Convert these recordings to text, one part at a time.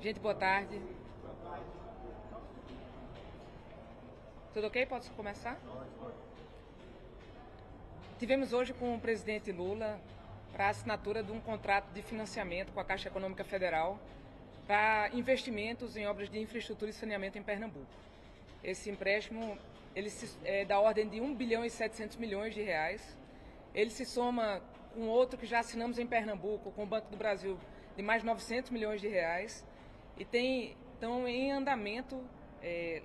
Gente, boa tarde. Tudo ok? Posso começar? Tivemos hoje com o presidente Lula para a assinatura de um contrato de financiamento com a Caixa Econômica Federal para investimentos em obras de infraestrutura e saneamento em Pernambuco. Esse empréstimo é da ordem de 1 bilhão e 700 milhões de reais. Ele se soma com outro que já assinamos em Pernambuco, com o Banco do Brasil, de mais 900 milhões de reais. E estão em andamento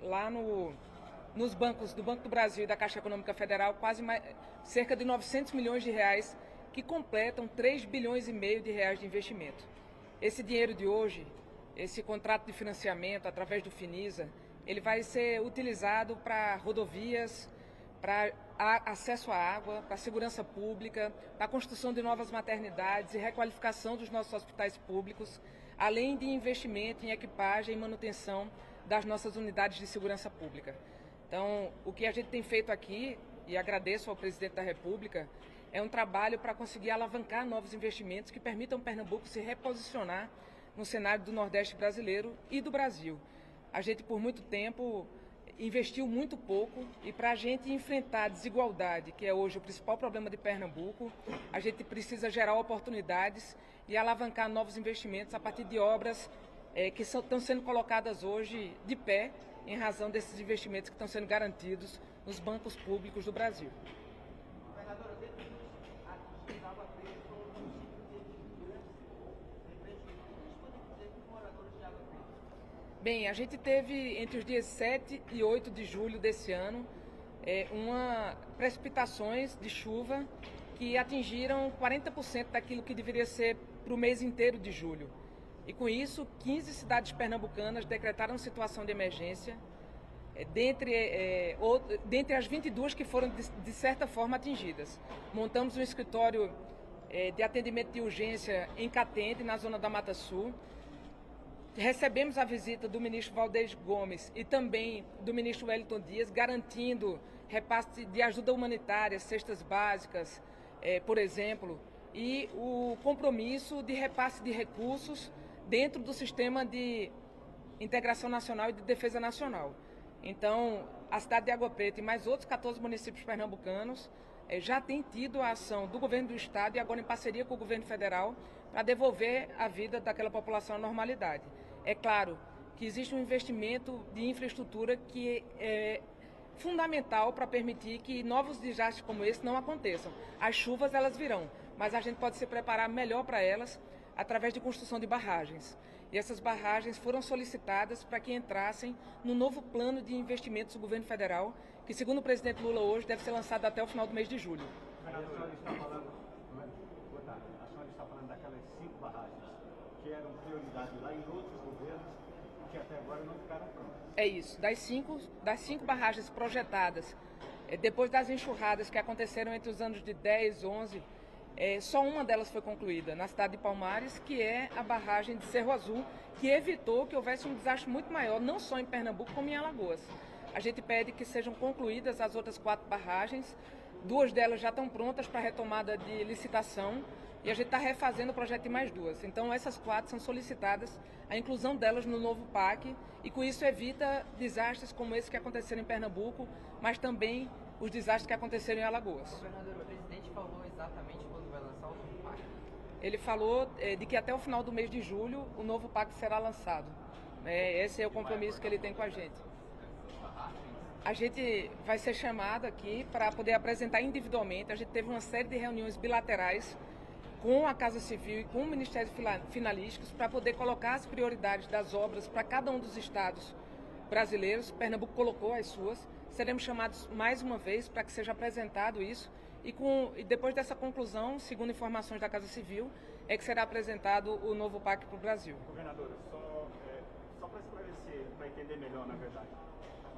lá nos bancos do Banco do Brasil e da Caixa Econômica Federal cerca de 900 milhões de reais, que completam 3 bilhões e meio de reais de investimento. Esse dinheiro de hoje, esse contrato de financiamento através do Finisa, ele vai ser utilizado para rodovias, para acesso à água, para segurança pública, para a construção de novas maternidades e requalificação dos nossos hospitais públicos, além de investimento em equipagem e manutenção das nossas unidades de segurança pública. Então, o que a gente tem feito aqui, e agradeço ao presidente da República, é um trabalho para conseguir alavancar novos investimentos que permitam Pernambuco se reposicionar no cenário do Nordeste brasileiro e do Brasil. A gente, por muito tempo, investiu muito pouco, e para a gente enfrentar a desigualdade, que é hoje o principal problema de Pernambuco, a gente precisa gerar oportunidades e alavancar novos investimentos a partir de obras que estão sendo colocadas hoje de pé em razão desses investimentos que estão sendo garantidos nos bancos públicos do Brasil. Governadora, dentro dos Água Preta, foram moradores de Água Preta. Bem, a gente teve entre os dias 7 e 8 de julho desse ano precipitações de chuva que atingiram 40% daquilo que deveria ser para o mês inteiro de julho. E com isso, 15 cidades pernambucanas decretaram situação de emergência, dentre as 22 que foram, de certa forma, atingidas. Montamos um escritório de atendimento de urgência em Catende, na zona da Mata Sul. Recebemos a visita do ministro Valdez Gomes e também do ministro Wellington Dias, garantindo repasse de ajuda humanitária, cestas básicas, por exemplo, e o compromisso de repasse de recursos dentro do sistema de integração nacional e de defesa nacional. Então, a cidade de Água Preta e mais outros 14 municípios pernambucanos já têm tido a ação do governo do estado e agora em parceria com o governo federal para devolver a vida daquela população à normalidade. É claro que existe um investimento de infraestrutura que é fundamental para permitir que novos desastres como esse não aconteçam. As chuvas, elas virão, mas a gente pode se preparar melhor para elas através de construção de barragens. E essas barragens foram solicitadas para que entrassem no novo plano de investimentos do governo federal, que, segundo o presidente Lula hoje, deve ser lançado até o final do mês de julho. A senhora está falando, boa tarde, a senhora está falando daquelas 5 barragens que eram prioridade lá em outros governos, que até agora não ficaram prontas. É isso, das cinco barragens projetadas, depois das enxurradas que aconteceram entre os anos de 10 e 11, só uma delas foi concluída, na cidade de Palmares, que é a barragem de Cerro Azul, que evitou que houvesse um desastre muito maior, não só em Pernambuco, como em Alagoas. A gente pede que sejam concluídas as outras 4 barragens, 2 delas já estão prontas para retomada de licitação, e a gente está refazendo o projeto de mais 2. Então, essas 4 são solicitadas a inclusão delas no novo PAC, e com isso evita desastres como esse que aconteceram em Pernambuco, mas também os desastres que aconteceram em Alagoas. Governador, o presidente falou exatamente quando vai lançar o novo PAC? Ele falou de que até o final do mês de julho o novo PAC será lançado. Esse é o compromisso que ele tem com a gente. A gente vai ser chamado aqui para poder apresentar individualmente. A gente teve uma série de reuniões bilaterais com a Casa Civil e com o Ministério Finalísticos para poder colocar as prioridades das obras para cada um dos estados brasileiros. Pernambuco colocou as suas. Seremos chamados mais uma vez para que seja apresentado isso e depois dessa conclusão, segundo informações da Casa Civil, é que será apresentado o novo PAC para o Brasil. Governadora, só para esclarecer, para entender melhor, na verdade,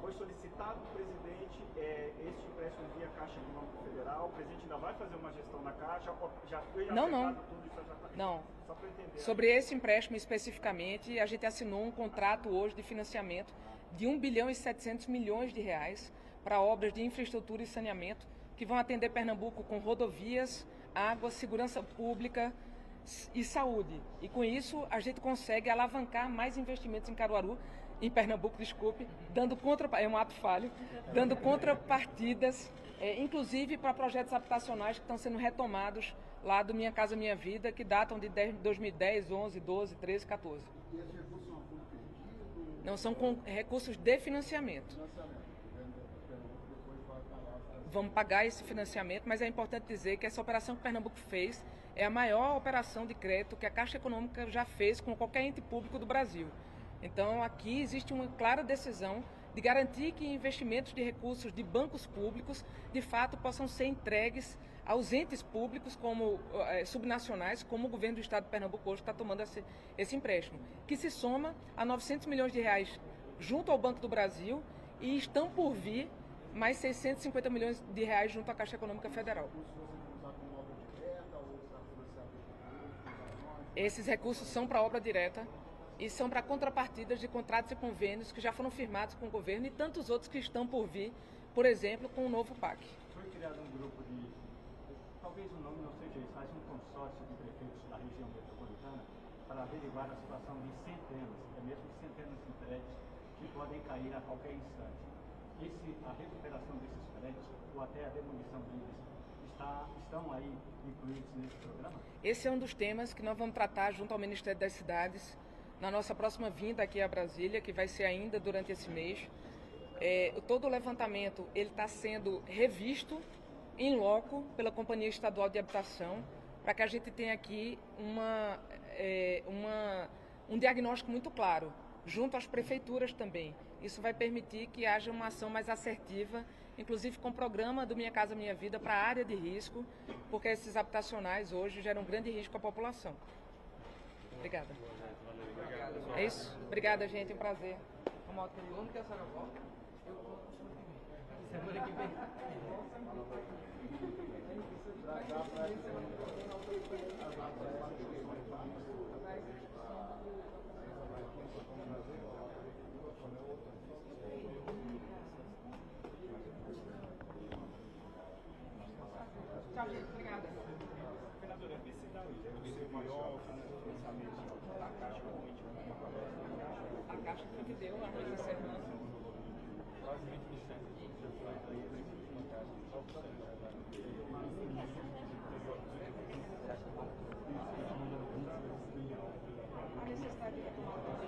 foi solicitado do presidente este empréstimo via Caixa Econômica Federal, o presidente ainda vai fazer uma gestão na Caixa, já foi Não. tudo isso já está... Não. Só para entender. Sobre esse empréstimo especificamente, a gente assinou um contrato hoje de financiamento de 1 bilhão e 700 milhões de reais para obras de infraestrutura e saneamento que vão atender Pernambuco com rodovias, água, segurança pública, e saúde. E com isso a gente consegue alavancar mais investimentos em Caruaru, em Pernambuco, desculpe, é um ato falho, dando contrapartidas, inclusive para projetos habitacionais que estão sendo retomados lá do Minha Casa Minha Vida, que datam de 2010, 11, 12, 13, 14. E esses recursos são fundo perdido? Não, são com recursos de financiamento. Vamos pagar esse financiamento, mas é importante dizer que essa operação que Pernambuco fez é a maior operação de crédito que a Caixa Econômica já fez com qualquer ente público do Brasil. Então, aqui existe uma clara decisão de garantir que investimentos de recursos de bancos públicos, de fato, possam ser entregues aos entes públicos, como subnacionais, como o governo do Estado de Pernambuco hoje está tomando esse empréstimo, que se soma a 900 milhões de reais junto ao Banco do Brasil e estão por vir mais 650 milhões de reais junto à Caixa Econômica Federal. Esses recursos são para obra direta e são para contrapartidas de contratos e convênios que já foram firmados com o governo e tantos outros que estão por vir, por exemplo, com o novo PAC. Foi criado um grupo de, talvez o nome não seja esse, mas um consórcio de prefeitos da região metropolitana para averiguar a situação de centenas, mesmo centenas de prédios que podem cair a qualquer instante. A recuperação desses prédios ou até a demolição deles estão aí incluídos nesse programa? Esse é um dos temas que nós vamos tratar junto ao Ministério das Cidades na nossa próxima vinda aqui a Brasília, que vai ser ainda durante esse mês. Todo o levantamento ele está sendo revisto em loco pela Companhia Estadual de Habitação, para que a gente tenha aqui um diagnóstico muito claro, junto às prefeituras também. Isso vai permitir que haja uma ação mais assertiva, inclusive com o programa do Minha Casa Minha Vida para a área de risco, porque esses habitacionais hoje geram um grande risco à população. Obrigada. É isso? Obrigada, gente. É um prazer. Quando que a senhora volta? Eu volto semana que vem. Tchau, gente. Obrigada. Senadora, esse dá o maior financiamento da Caixa realmente A Caixa que deu a nossa semana. quase 20%. A necessidade de